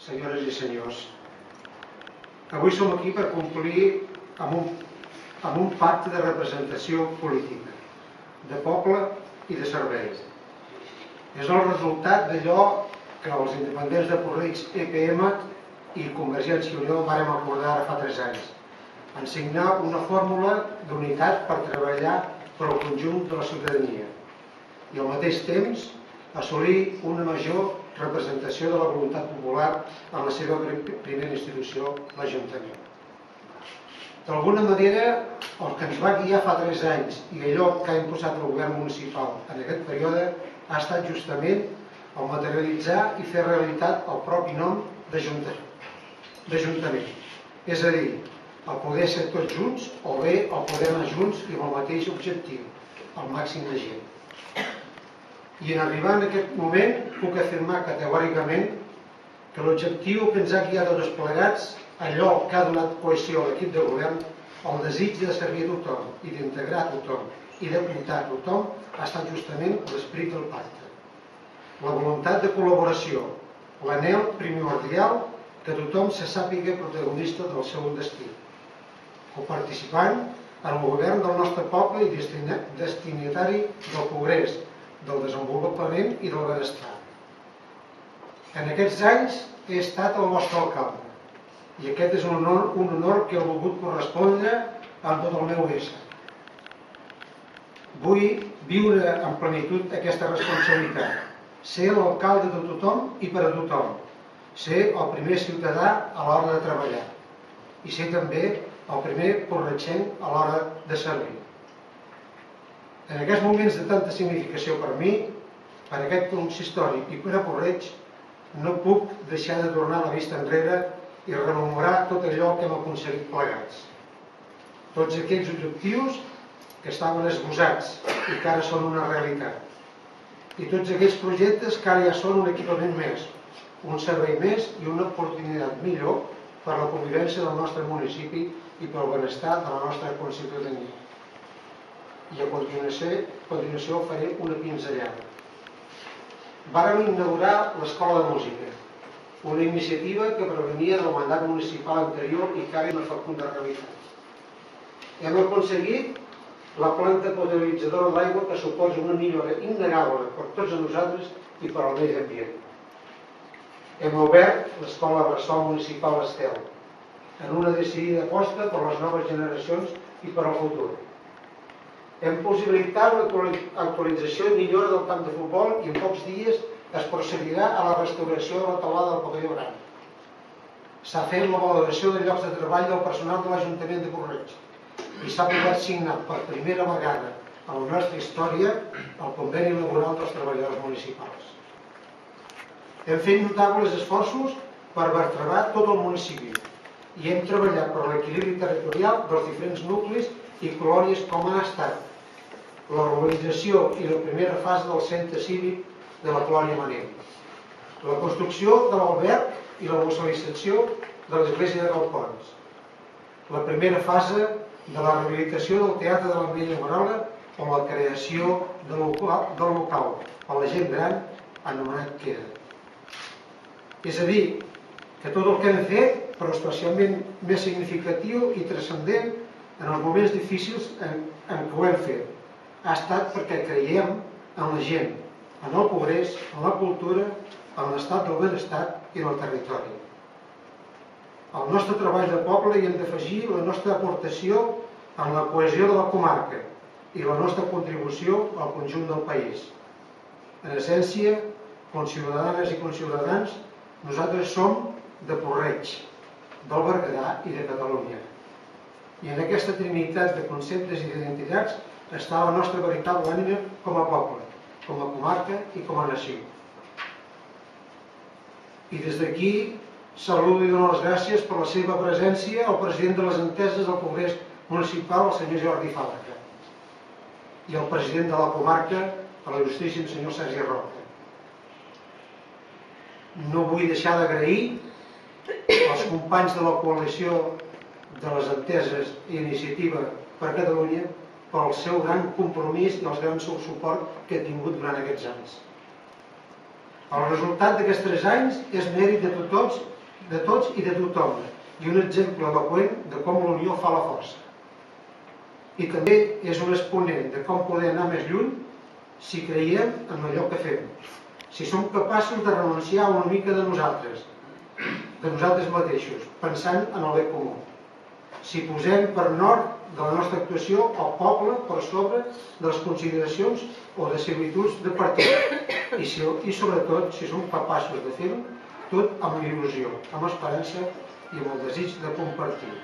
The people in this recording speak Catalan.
senyores i senyors. Avui som aquí per complir amb un pacte de representació política, de poble i de serveis. És el resultat d'allò que els independents de Puig, EPM i Convergència i Unió vàrem acordar ara fa 3 anys, en signar una fórmula d'unitat per treballar per al conjunt de la ciutadania i al mateix temps assolir una major representació de la voluntat popular en la seva primera institució, l'Ajuntament. D'alguna manera, el que ens va guiar fa 3 anys i allò que ha imposat el govern municipal en aquest període ha estat justament el materialitzar i fer realitat el propi nom d'Ajuntament. És a dir, el poder ser tots junts o bé el poder anar junts i amb el mateix objectiu, el màxim de gent. I en arribar en aquest moment puc afirmar categòricament que l'objectiu que ens ha guiat a tots plegats, allò que ha donat cohesió a l'equip de govern, el desig de servir a tothom i d'integrar a tothom i de comptar a tothom, ha estat justament l'esperit del pacte. La voluntat de col·laboració, l'anhel primordial que tothom se sàpiga protagonista del seu destí, coparticipant en el govern del nostre poble i destinatari del progrés, del desenvolupament i del benestar. En aquests anys he estat el vostre alcalde i aquest és un honor que he volgut correspondre amb tot el meu ésser. Vull viure en plenitud aquesta responsabilitat, ser l'alcalde de tothom i per a tothom, ser el primer ciutadà a l'hora de treballar i ser també el primer porretxenc a l'hora de servir. En aquests moments de tanta significació per mi, per aquest consistori i per a Porreig, no puc deixar de tornar la vista enrere i rememorar tot allò que hem aconseguit plegats. Tots aquells objectius que estaven esbossats i que ara són una realitat. I tots aquells projectes que ara ja són un equipament més, un servei més i una oportunitat millor per a la convivència del nostre municipi i per al benestar de la nostra conciutadania. I a continuació faré una pinzellada. Vàrem inaugurar l'Escola de Música, una iniciativa que provenia del mandat municipal anterior i que ara és una fecunda realitat. Hem aconseguit la planta potabilitzadora d'aigua que suposa una millora innegable per tots nosaltres i per al medi ambient. Hem obert l'Escola Bressol Municipal Estel, en una decidida aposta per les noves generacions i per al futur. Hem possibilitat l'actualització i millora del camp de futbol i en pocs dies es procedirà a la restauració de la teulada del pavelló gran. S'ha fet la valoració de llocs de treball del personal de l'Ajuntament de Porreig i s'ha pogut signar per primera vegada en la nostra història el conveni laboral dels treballadors municipals. Hem fet notables esforços per vertebrar tot el municipi i hem treballat per l'equilibri territorial dels diferents nuclis i colònies com ha estat la urbanització i la primera fase del centre cívic de la colònia Manent, la construcció de l'alberg i la musealització de l'església de Galpons, la primera fase de la rehabilitació del teatre de l'Ametlla Moral o la creació del local per la gent gran anomenat Queda. És a dir, que tot el que hem fet, però especialment més significatiu i transcendent en els moments difícils en què ho hem fet, ha estat perquè creiem en la gent, en el progrés, en la cultura, en l'estat del benestar i en el territori. Al nostre treball de poble hi hem d'afegir la nostra aportació en la cohesió de la comarca i la nostra contribució al conjunt del país. En essència, conciutadanes i conciutadans, nosaltres som de Porreig, del Berguedà i de Catalunya. I en aquesta trinitat de conceptes i d'identitats està la nostra veritable ànima com a poble, com a comarca i com a nació. I des d'aquí saludo i dono les gràcies per la seva presència al president de les enteses del Congrés Municipal, el senyor Jordi Fàbrica, i al president de la comarca, l'il·lustríssim senyor Sergi Roca. No vull deixar d'agrair als companys de la coalició de les enteses i Iniciativa per Catalunya pel seu gran compromís i el gran suport que he tingut durant aquests anys. El resultat d'aquests 3 anys és mèrit de tots i de tothom, i un exemple eloqüent de com la unió fa la força. I també és un exponent de com poder anar més lluny si creiem en allò que fem, si som capaços de renunciar una mica de nosaltres mateixos, pensant en el bé comú. Si posem per nord de la nostra actuació el poble per sobre de les consideracions o de similituds de partit, i sobretot si som capaços de fer-ho tot amb il·lusió, amb esperança i amb el desig de compartir.